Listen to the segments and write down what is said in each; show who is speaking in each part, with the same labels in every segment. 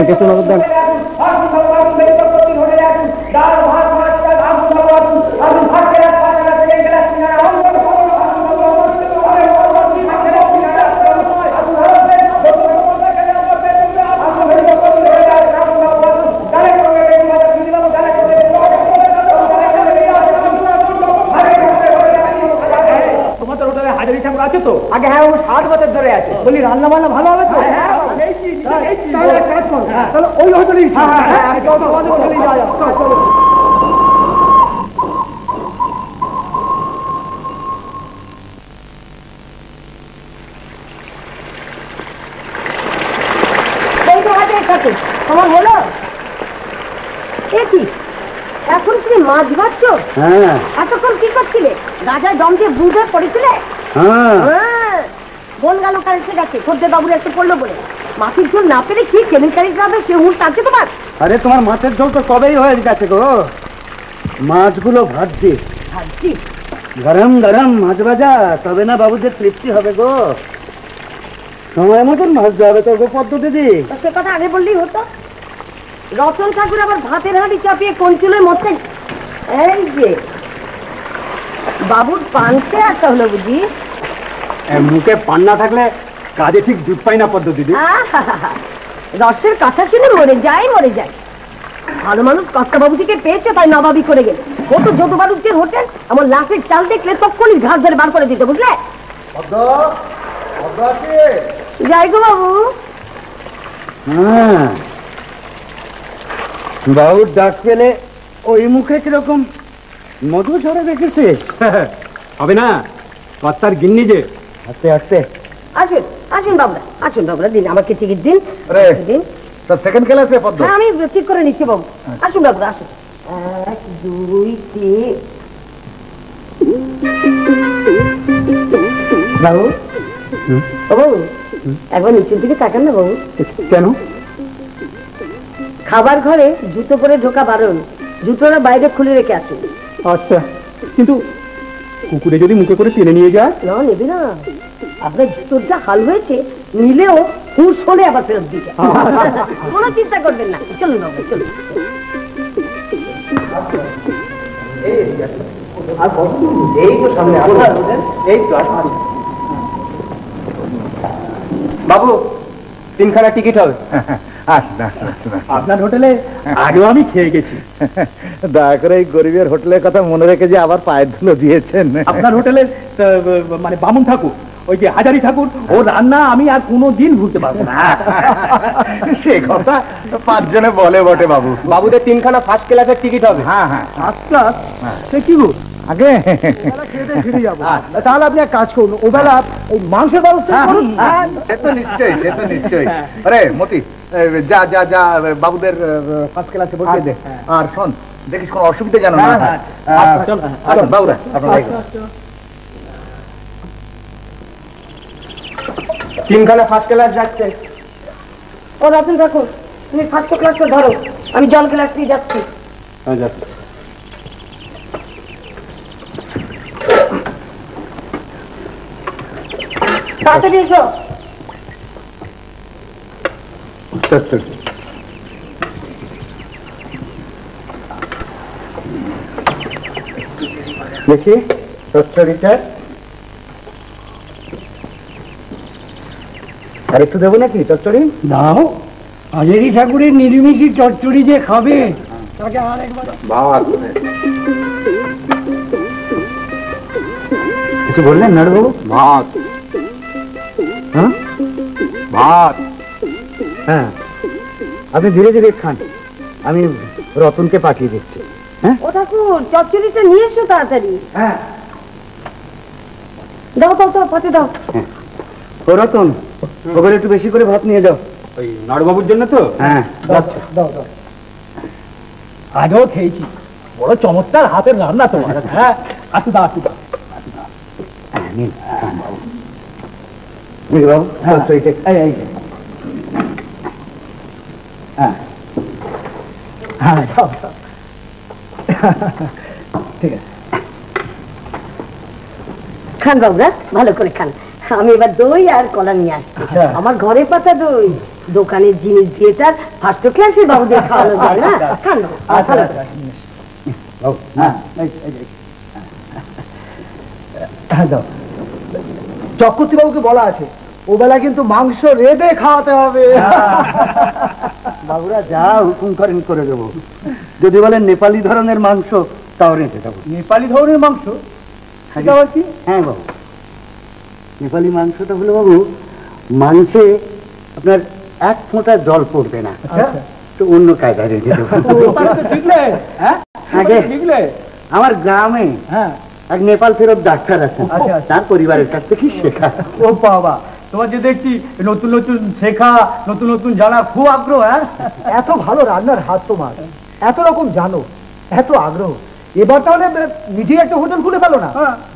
Speaker 1: কিছু নজর দেন।
Speaker 2: আছে তো আগে? হ্যাঁ, 60 বছর ধরে আছে। বলি রান্না বান্না ভালো হবে তো? ওই হোটেলেই
Speaker 3: তোমার হলো কি এখন তুমি মাছ ভাবছো?
Speaker 1: হ্যাঁ।
Speaker 3: এতক্ষণ কি করছিলে? গাজায় দম দিয়ে বুঝে পড়েছিলে? বল গেল কার এসে গেছে, খদ্দের বাবুর এসে পড়লো বলে। মাছের ঝোল না পেলে কি কেলেঙ্কারি যাবে সে হুঁশ আছে তোমার?
Speaker 1: আরে তোমার মাছের ঝোল তো কবেই হয়ে গেছে গো। মাছগুলো ভাজছি
Speaker 3: ভাবছি
Speaker 1: গরম গরম মাছ ভাজা, তবে না বাবুদের তৃপ্তি হবে গো। সময় মতন মাছ যাবে তো গো পদ্ম দিদি।
Speaker 3: সে কথা আগে বললেই হতো। রতন ঠাকুর আবার ভাতের হাঁড়ি চাপিয়ে কোন চুলোয় মরতে। এই যে বাবুর পানতে আসা হলো বুঝি?
Speaker 1: মুখে পান না থাকলে কাজে ঠিক দুধ পাই না পদ্ম দিদি।
Speaker 3: রসের কথা শুনে মরে যায় মরে যায়। ভালো মানুষ কর্তা বাবুজিকে পেয়েছে তাই নবাবি করে গেল। ও তো যত বাড়ুচ্ছের হোটেল আমার লাফের চাল দেখলে তখনই ঘাট ধরে বার করে দিত, বুঝলে? যাই গো বাবু।
Speaker 1: হ্যাঁ, বাবুর ডাক পেলে ওই মুখে কিরকম মধু ঝরে রেখেছে। হবে না কর্তার গিন্নি যে। আস্তে আস্তে
Speaker 3: আসুন আসুন বাবুরা, আসুন বাবুরা, দিন আমাকে টিকিট দিন। দিন
Speaker 1: সেকেন্ড ক্লাসে পদ্ম।
Speaker 3: হ্যাঁ, আমি ঠিক করে নিচ্ছি বাবু। আসুন বাবুরা আসুন। 1 2 3। বাবু ও বাবু, একবার নিচের দিকে তাকান না বাবু।
Speaker 1: কেন?
Speaker 3: খাবার ঘরে জুতো পরে ঢোকা বারণ, জুতোটা বাইরে খুলে রেখে আসুন।
Speaker 1: আচ্ছা, কিন্তু কুকুরে যদি মুখে করে টেনে নিয়ে যায়?
Speaker 3: না, নেবে না। আপনার জুতোর যা হাল হয়েছে, নিলেও হুঁশ হলে আবার ফেরত দিতে। কোনো চিন্তা করবেন না। চলুন বাবু চলুন।
Speaker 2: এই তো সামনে এই তো বাবু, 3খানা টিকিট হবে।
Speaker 1: আপনার হোটেলে আগেও আমি খেয়ে গেছি।
Speaker 4: দয়া করে এই গরিবের হোটেলের কথা মনে রেখে যে আবার পায়ের ধুলো দিয়েছেন।
Speaker 1: আপনার হোটেলের মানে বামুন ঠাকুর, ওই যে হাজারি ঠাকুর, ও রান্না আমি আর কোনো দিন ভুলতে পারবো না।
Speaker 4: সে কথা 5 জনে বলে বটে বাবু।
Speaker 2: বাবুদের 3খানা ফার্স্ট ক্লাসের টিকিট হবে।
Speaker 4: হ্যাঁ হ্যাঁ,
Speaker 1: আচ্ছা, সে কি গো?
Speaker 4: আগে
Speaker 1: ফিরে যাবো। তাহলে আপনি এক কাজ করুন, ওবেলা এই মাংসের ব্যবস্থা করুন।
Speaker 4: সে তো নিশ্চয়ই, সে তো নিশ্চয়ই। আরে মতি, যা যা যা বাবুদের ফার্স্ট ক্লাসে বসিয়ে দে। আর শোন, দেখিস কোনো অসুবিধা জানো না। চল বাবুরা, আপনারা
Speaker 2: 3খানা ফার্স্ট ক্লাস যাচ্ছে।
Speaker 3: ও রতন ঠাকুর, তুমি ফার্স্ট ক্লাসটা ধরো, আমি জল গ্লাস দিয়ে যাচ্ছি। তাড়াতাড়ি এসো।
Speaker 4: দেখি চচ্চড়িটা আর একটু দেবো নাকি চচ্চড়ি?
Speaker 1: দাও, হাজারি ঠাকুরের নিরামিষি চচ্চড়ি যে খাবে তাকে আরেকবার
Speaker 4: ভাত কিছু বললেন নাড়ুবাবু? ভাত। হ্যাঁ ভাত। হ্যাঁ, আপনি ধীরে ধীরে খান, আমি রতনকে পাঠিয়ে দিচ্ছি। হ্যাঁ
Speaker 3: ও ঠাকুর, চচ্চড়িটা নিয়ে এসো তাড়াতাড়ি।
Speaker 4: হ্যাঁ,
Speaker 3: দাও দাও দাও, পাতে দাও।
Speaker 1: ও রতন, ওখানে একটু বেশি করে ভাত নিয়ে যাও, ওই নাড়ুবাবুর জন্য তো। হ্যাঁ, দাও দাও। আগেও খেয়েছি, বড় চমৎকার হাতের রান্না তোমার। হ্যাঁ, আসু দাও আসু দাও।
Speaker 4: বাবু
Speaker 1: হ্যাঁ হ্যাঁ, যাও যাও। ঠিক আছে,
Speaker 3: খান বাবুরা, ভালো করে খান। আমি এবার দই আর কলা নিয়ে আসছি। আমার ঘরে পাতা দই। দোকানের জিনিস দিয়ে তার ফার্স্ট ক্লাসে বাবুদের খাওয়ানো যায় না। খান না, ভালো করে।
Speaker 2: চক্রবর্তী বাবুকে বলা আছে ও বেলা কিন্তু মাংস রেঁধে খাওয়াতে হবে।
Speaker 1: বাবুরা যা হুকুম করেন করে দেবো। যদি বলেন নেপালি ধরনের মাংস তাও রেঁধে দেবো।
Speaker 2: নেপালি ধরনের মাংস?
Speaker 1: হ্যাঁ বাবু, নেপালি মাংসটা হলো বাবু, মাংসে আপনার এক ফোঁটা জল পড়বে না, তো অন্য কায়দায় রেঁধে দেবো। আমার গ্রামে এক নেপাল ফেরত ডাক্তার আছেন, তার পরিবারের কাছ থেকে শেখা।
Speaker 2: ও বাবা, তোমার যে দেখছি নতুন নতুন শেখা, নতুন নতুন জানা খুব আগ্রহ। এত ভালো রান্নার হাত তোমার, এত রকম জানো, এত আগ্রহ, এবার তাহলে নিজেই একটা হোটেল খুলে ফেলো না,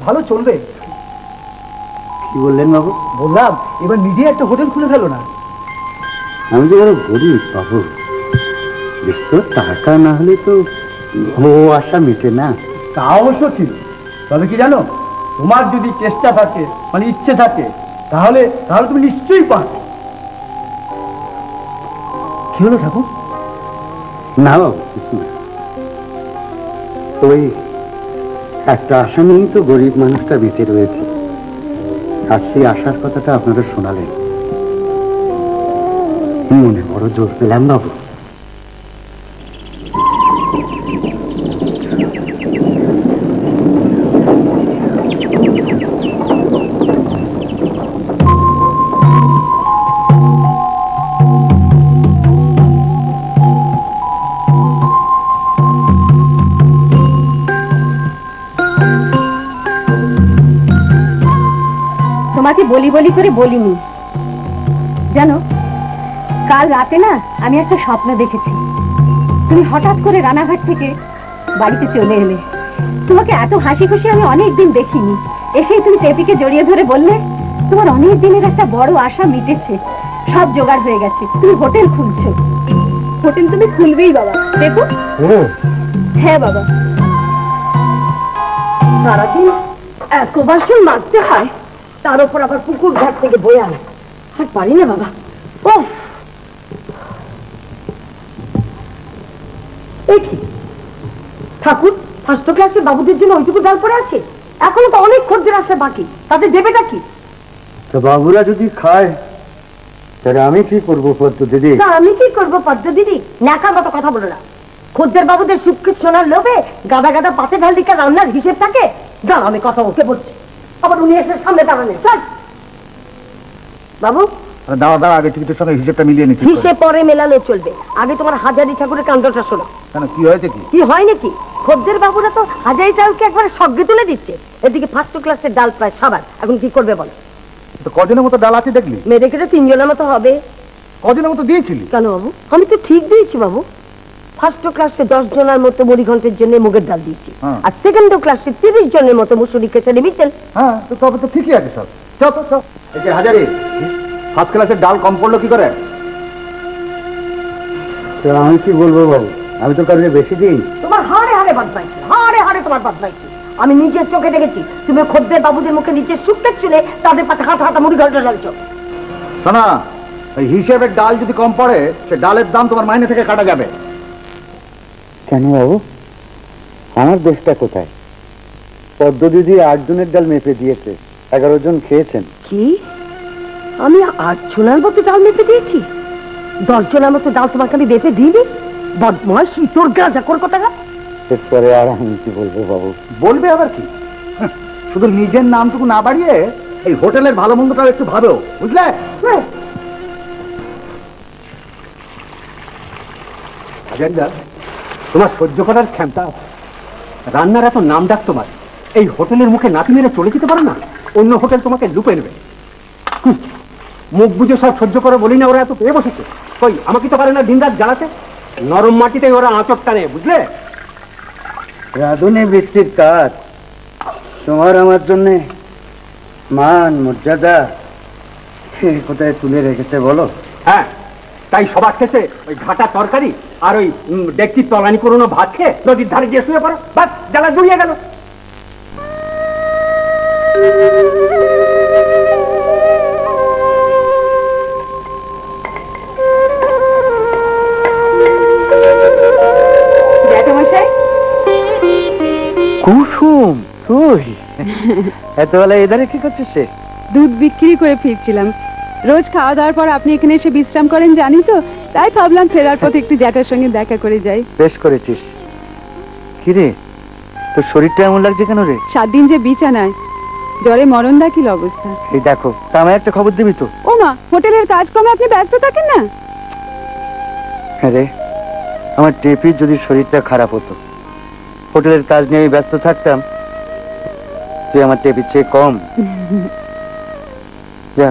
Speaker 2: ভালো চলবে।
Speaker 1: কি বললেন বাবু?
Speaker 2: বললাম এবার নিজেই একটা হোটেল খুলে ফেলো না।
Speaker 1: আমি তো বড় গরিব বাবু, বেশ তো টাকা না হলে তো ও আশা মেটে না।
Speaker 2: তা অবশ্য ঠিক, তবে কি জানো, তোমার যদি চেষ্টা থাকে, মানে ইচ্ছে থাকে, তাহলে তাহলে তুমি নিশ্চয়ই পারবে। কি হলো ঠাকুর?
Speaker 1: না বাবু কিছু না, ওই একটা আশা নিয়েই তো গরিব মানুষটা বেঁচে রয়েছে। আর সেই আশার কথাটা আপনারা শোনালেন, মনে বড় জোর পেলাম বাবু।
Speaker 3: তোমাকে বলি বলি করে বলিনি জানো, কাল রাতে না আমি একটা স্বপ্ন দেখেছি। তুমি হঠাৎ করে রানাঘাট থেকে বাড়িতে চলে এলে। তোমাকে এত হাসি খুশি আমি অনেকদিন দেখিনি। এসেই তুমি টেপিকে জড়িয়ে ধরে বললে তোমার অনেক দিনের একটা বড় আশা মিটেছে, সব জোগাড় হয়ে গেছে, তুমি হোটেল খুলছো। হোটেল তুমি খুলবেই বাবা, দেখো। হ্যাঁ বাবা, সারাদিন এত বাসন মাজতে হয়, তার উপর আবার পুকুর ঘাট থেকে বয়ে আনা, আর পারি না বাবা। ও ঠাকুর, ফার্স্ট ক্লাসে বাবুদের জন্য ওইটুকু ডাল পড়ে আছে, এখনো তো অনেক খদ্দের আসে বাকি, তাদের দেবেটা কি?
Speaker 1: তো বাবুরা যদি খায় তাহলে আমি কি করবো পদ্ম দিদি?
Speaker 3: আমি কি করবো পদ্ম দিদি? ন্যাকার মতো কথা বলো না। খদ্দের বাবুদের সুখকে সোনার লোভে গাদা গাদা পাতে ঢালিকা রান্নার হিসেব থাকে। দাঁড়া, আমি কথা ওকে বলছি, আবার উনি এসে সামনে দাঁড়ানে। চল বাবু,
Speaker 4: দাঁড়া দাঁড়া, আগে টিকিটের সঙ্গে হিসেবটা মিলিয়ে নিচ্ছি।
Speaker 3: হিসেব পরে মেলানো চলবে, আগে তোমার হাজারি ঠাকুরের কান্দটা শোনো।
Speaker 4: কেন, কি হয়েছে? কি
Speaker 3: হয় নাকি? খদ্দের বাবুরা তো হাজারি চাউলকে একবারে সঙ্গে তুলে দিচ্ছে। এদিকে ফার্স্ট ক্লাসের ডাল প্রায় সাবার, এখন কি করবে বলো?
Speaker 4: তো কজনের মতো ডাল আছে দেখলি?
Speaker 3: মেয়েদের কেটে 3 জনের মতো হবে।
Speaker 4: কজনের মতো দিয়েছিলি?
Speaker 3: কেন বাবু, আমি তো ঠিক দিয়েছি বাবু। ফার্স্ট ক্লাসে 10 জনের মতো মুড়ি ঘন্টের জন্য মুগের ডাল দিয়েছি, আর সেকেন্ড ক্লাসে 30 জনের মতো মুসুরি খেসারি মিশেল।
Speaker 4: হ্যাঁ, তো তবে তো ঠিকই আছে সব। চল তো চল। এই যে হাজারি, ফার্স্ট ক্লাসের ডাল কম পড়লো কি করে?
Speaker 1: আমি কি বলবো বাবু, আমি তো কারণে বেশি দিই।
Speaker 3: তোমার হাড়ে হাড়ে বদমাইছি, হাড়ে হাড়ে তোমার বদমাইছি। আমি নিজের চোখে দেখেছি তুমি খদ্দের বাবুদের মুখে নিচে শুকতে চুলে তাদের পাতে হাতে হাতে মুড়ি ঘন্টা ঢালছো।
Speaker 4: শোনা, এই হিসেবের ডাল যদি কম পড়ে, সে ডালের দাম তোমার মাইনে থেকে কাটা যাবে।
Speaker 1: কেন বাবু, আমার দোষটা কোথায়? পদ্ম দিদি 8 জনের ডাল মেপে দিয়েছে, 11 জন খেয়েছেন।
Speaker 3: কি, আমি 8 জনের মতো ডাল মেপে দিয়েছি? 10 জনের মতো ডাল তোমাকে আমি মেপে দিইনি? বদমাইশি, তোর গাঁজা কর কথা।
Speaker 1: এরপরে আর আমি কি বলবো বাবু?
Speaker 4: বলবে আবার কি? শুধু নিজের নামটুকু না বাড়িয়ে এই হোটেলের ভালো মন্দটাও একটু ভাবেও, বুঝলে?
Speaker 2: তোমার সহ্য করার ক্ষমতা, রান্নার এত নাম ডাক তোমার, এই হোটেলের মুখে নাতি মেরে চলে যেতে পারো না? অন্য হোটেল তোমাকে লুপে নেবে। মুখ বুঝে সব সহ্য করে বলি না, ওরা এত পেয়ে বসেছে। কই, আমাকে তো পারে না দিন রাত জ্বালাতে। নরম মাটিতে ওরা আঁচড় টানে, বুঝলে?
Speaker 1: রাঁধুনি বৃত্তির কাজ, তোমার আমার জন্য মান মর্যাদা কোথায় তুলে রেখেছে বলো?
Speaker 2: হ্যাঁ, তাই সবার শেষে ওই ঘাটা তরকারি আর ওই ডেকচির তলানি পুরোনো ভাত খেয়ে নদীর ধারে গিয়ে শুয়ে পড়ো, বাস জ্বালা জড়িয়ে গেল।
Speaker 3: জ্যাঠামশাই।
Speaker 1: কুসুম, তুই এতবেলা এধারে কি করছিস?
Speaker 5: দুধ বিক্রি করে ফিরছিলাম। রোজ খাওয়া দাওয়ার পর আপনি এখানে এসে বিশ্রাম করেন জানি তো, তাই ভাবলাম ফেরার পথে একটু জ্যাঠার সঙ্গে দেখা করে যাই।
Speaker 1: বেশ করেছিস। কিরে, তোর শরীরটা এমন লাগছে কেন রে?
Speaker 5: 7 দিন যে বিছানায়, জ্বরে মরণ দাখিল অবস্থা।
Speaker 1: এই দেখো, তা আমায় একটা খবর দিবি তো?
Speaker 5: ও মা, হোটেলের কাজকর্মে আপনি ব্যস্ত থাকেন না?
Speaker 1: হ্যাঁ রে, আমার টেপির যদি শরীরটা খারাপ হতো, হোটেলের কাজ নিয়ে আমি ব্যস্ত থাকতাম, তুই আমার টেপির চেয়ে কম। যা,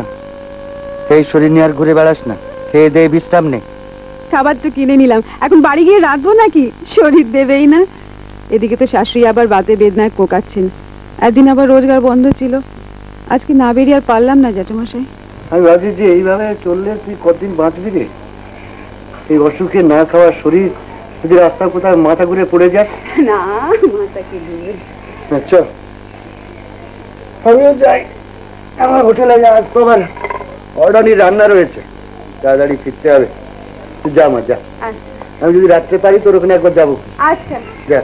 Speaker 1: এই শরীর নিয়ে আর ঘুরে বেড়াস না, খেয়ে দে, বিশ্রাম নে।
Speaker 5: খাবার তো কিনে নিলাম, এখন বাড়ি গিয়ে রাখবো নাকি? শরীর দেবেই না। এদিকে তো শাশুড়ি আবার বাতে বেদনায় কোকাচ্ছেন। একদিন আবার রোজগার বন্ধ ছিল, আজকে না বেরিয়ে আর পারলাম না জ্যাঠামশাই।
Speaker 1: আমি ভাবছি যে এইভাবে চললে তুই কতদিন বাঁচবি রে? এই অসুখে না খাওয়ার শরীর যদি রাস্তা কোথাও মাথা ঘুরে পড়ে যায়।
Speaker 5: না, মাথাকে দিয়ে
Speaker 1: চল, আমিও যাই। আমার হোটেলে যা, আজ তো আবার অর্ডারই রান্না রয়েছে, তাড়াতাড়ি ফিরতে হবে। তুই যা মা, যা। আমি যদি রাত্রে পারি তোর ওখানে একবার যাবো।
Speaker 5: আচ্ছা।
Speaker 1: যা।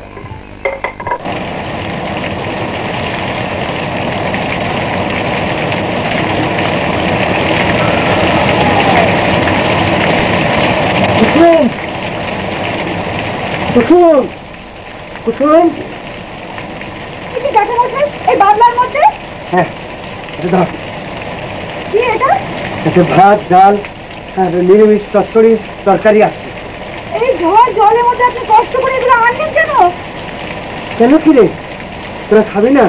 Speaker 1: কুসুম, কুসুম, কুসুম।
Speaker 3: জ্যাঠামশাই, এই বাবলার মধ্যে
Speaker 1: হ্যাঁ, ধর।
Speaker 3: কি এটা?
Speaker 1: এতে ভাত, ডাল আর নিরামিষ তরকারি আসছে।
Speaker 3: এই ঝড় জলের মধ্যে আপনি কষ্ট করে এগুলো আনলেন কেন?
Speaker 1: কেন কি রে, তোরা খাবি না?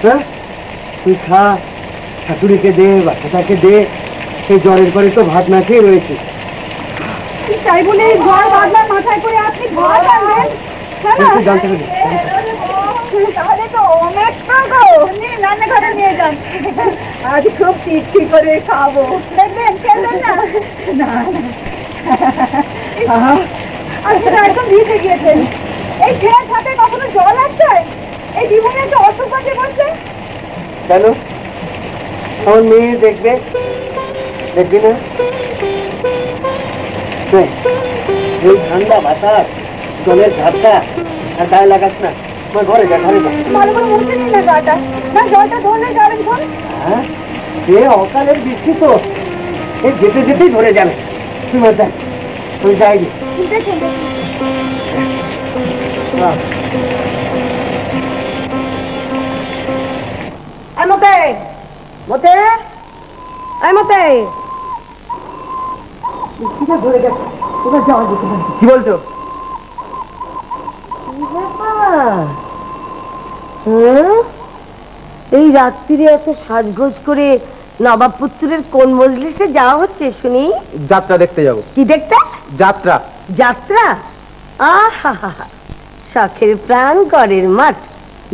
Speaker 1: হ্যাঁ, তুই খা, শাশুড়িকে দে, বাচ্চাটাকে দে। সেই জ্বরের পরে তো ভাত না খেয়ে রয়েছে।
Speaker 3: তাই বলে এই ঝড় বাদলার মাথায় করে আপনি ভাত আনবেন?
Speaker 1: তুই জানতে পারবি?
Speaker 3: তাহলে তো অনেক খাবো। নিয়ে রান্নাঘরে নিয়ে যান, আজ খুব তৃপ্তি করে খাবো। দেখবেন, খেলবেন না? না, আপনি তো একদম ভিজে গিয়েছেন। এই খেয়ার সাথে কখনো জল আসছে? এই জীবনে একটা অসুখ বাজে বলছে।
Speaker 1: কেন? আমার মেয়ে দেখবে, দেখবি না? এই ঠান্ডা বাতাস, জলের ঝাপটা আর গায়ে লাগাস না। আমার ঘরে যা, ঘরে যা।
Speaker 3: ভালো করে মুছে নিন না গাটা, না জলটা ধরলে যাবেন কোন?
Speaker 1: হ্যাঁ, সে অকালের বৃষ্টি তো, এই যেতে যেতেই ধরে যাবে। তুই মা যা, তুই যাইনি।
Speaker 3: দেখুন, মতে মতে মতে ধরে গেছে। তোমার যাওয়া যেতে পারে।
Speaker 1: কি বলছো?
Speaker 6: এই রাত্রিরে এত সাজগোজ করে নবাব পুত্রের কোন মজলিসে যাওয়া হচ্ছে শুনি?
Speaker 1: যাত্রা দেখতে যাব।
Speaker 6: কি দেখতে?
Speaker 1: যাত্রা।
Speaker 6: যাত্রা? আহা, শখের প্রাণ করের মাঠ।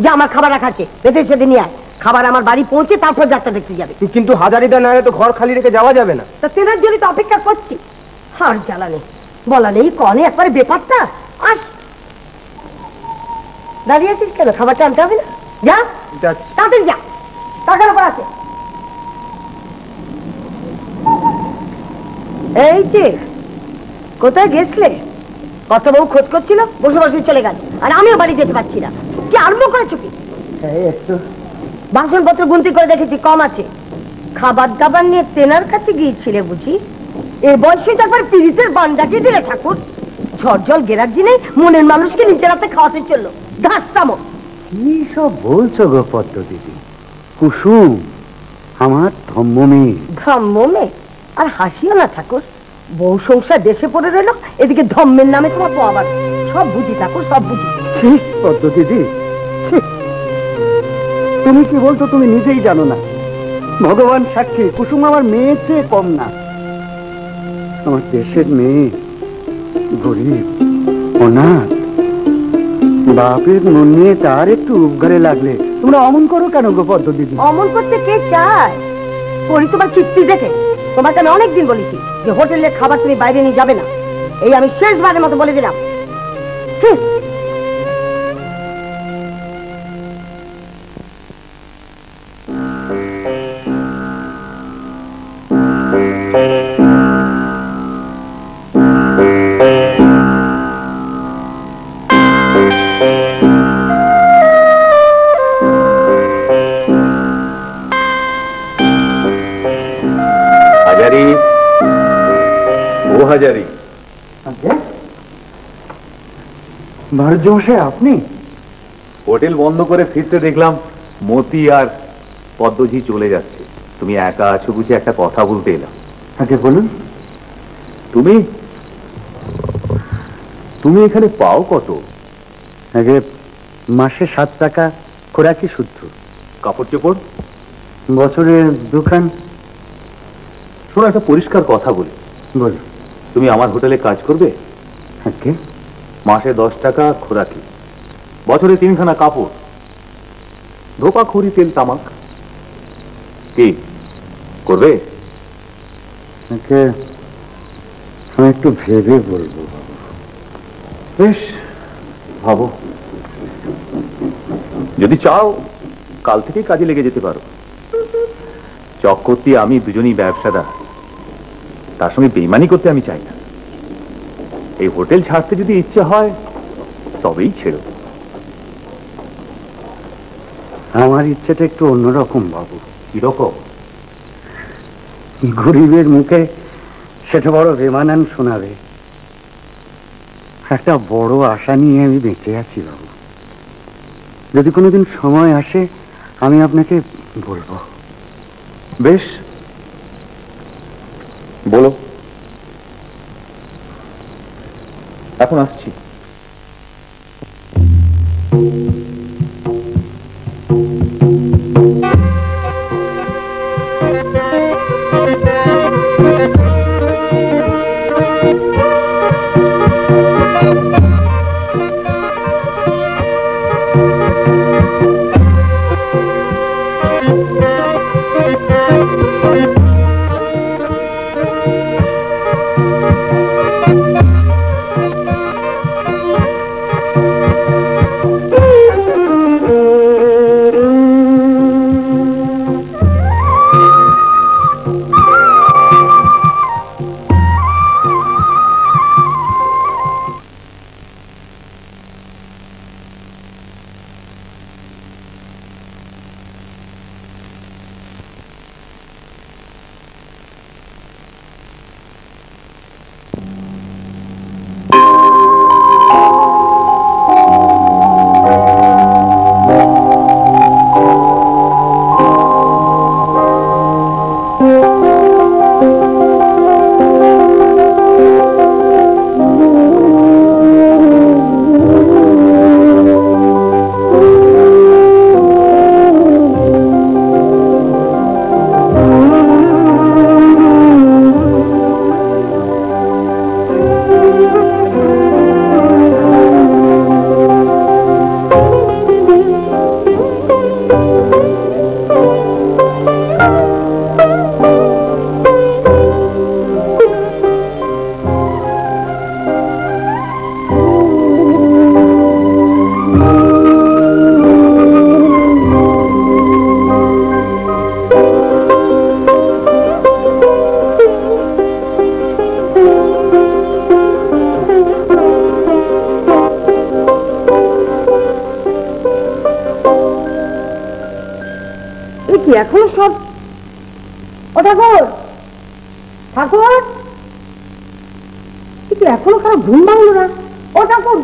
Speaker 6: যা, আমার খাবার রাখাচ্ছে, বেঁধে সেদিন নিয়ে আয়। খাবার আমার বাড়ি পৌঁছে তারপর যাত্রা দেখতে যাবে।
Speaker 1: কিন্তু হাজারিদা না হলে তো ঘর খালি রেখে যাওয়া যাবে না।
Speaker 6: তা তেনার জন্য তো অপেক্ষা করছি। আর জ্বালা নেই, বলা নেই, কনে একবারে বেপারটা। আস, দাঁড়িয়ে আছিস কেন? খাবারটা আনতে হবে না? যা, তাড়াতাড়ি যা, টাকার উপর আছে। এই যে, কোথায় গেছলে? কত বউ খোঁজ করছিল, বসে বসে চলে গেল, আর আমিও বাড়ি যেতে পারছি না। কি আরম্ভ করেছো কি?
Speaker 1: একটু
Speaker 6: বাসনপত্র গুনতি করে দেখেছি কম আছে। খাবার দাবার নিয়ে তেনার কাছে গিয়েছিলে বুঝি? এ বয়সে তারপর পিরিতের বান্ডাকে দিলে ঠাকুর। ঝড় জল গেরার দিনে মনের মানুষকে নিজের হাতে খাওয়াতে চললো। ঘাসতামো।
Speaker 1: কি সব বলছো গো পদ্ম দিদি? কুসুম আমার ধম্ম মেয়ে।
Speaker 6: ধম্ম মেয়ে? আর হাসিও না ঠাকুর, বউ সংসার দেশে পড়ে রইল, এদিকে ধম্মের নামে তোমার তো আবার। সব বুঝি ঠাকুর, সব বুঝি।
Speaker 1: ঠিক পদ্ম দিদি, তুমি কি বলছো তুমি নিজেই জানো না। ভগবান সাক্ষী, কুসুম আমার মেয়ের চেয়ে কম না। আমার দেশের মেয়ে, গরিব, অনাথ, বাপের মন নিয়ে তার একটু উপঘরে লাগলে তোমরা অমন করো কেন গো পদ্ম দিদি?
Speaker 6: অমন করতে কে চায়? করি তোমার কীর্তি দেখে। তোমাকে আমি অনেকদিন বলেছি যে হোটেলের খাবার তুমি বাইরে নিয়ে যাবে না। এই আমি শেষবারের মতো বলে দিলাম।
Speaker 7: হাজারি।
Speaker 1: ভারতমশাই আপনি?
Speaker 7: হোটেল বন্ধ করে ফিরতে দেখলাম মতি আর পদ্মজি চলে যাচ্ছে। তুমি একা আছো বুঝে একটা কথা বলতে এলাম।
Speaker 1: আগে বলুন।
Speaker 7: তুমি তুমি এখানে পাও কত?
Speaker 1: আগে মাসে 7 টাকা খোরাকি শুদ্ধ।
Speaker 7: কাপড় চোপড়?
Speaker 1: বছরে 2 খান।
Speaker 7: শোনো, একটা পরিষ্কার কথা বলি।
Speaker 1: বলুন।
Speaker 7: তুমি আমার হোটেলে কাজ করবে?
Speaker 1: আগে
Speaker 7: মাসে 10 টাকা খোরাকি, বছরে 3 খানা কাপড়, ধোপা খড়ি তেল তামাক। কি করবে?
Speaker 1: আগে আমি একটু ভেবে বলবো।
Speaker 7: বেশ, ভাবো। যদি চাও কাল থেকেই কাজে লেগে যেতে পারো। চক্রবর্তী আমি দুজনই ব্যবসাদার, তার সঙ্গে বেইমানি করতে আমি চাই না। এই হোটেল ছাড়তে যদি ইচ্ছে হয় তবেই ছেড়ো।
Speaker 1: আমার ইচ্ছেটা একটু অন্যরকম বাবু।
Speaker 7: কিরকম?
Speaker 1: গরিবের মুখে সেটা বড় বেমানান শোনাবে। একটা বড় আশা নিয়ে আমি বেঁচে আছি বাবু। যদি কোনোদিন সময় আসে আমি আপনাকে বলবো।
Speaker 7: বেশ, বলো। এখন আসছি।
Speaker 6: এখন সব ও ঠাকুর ঠাকুর এখনো কারো ঘুম ভাঙলো না। ও ঠাকুর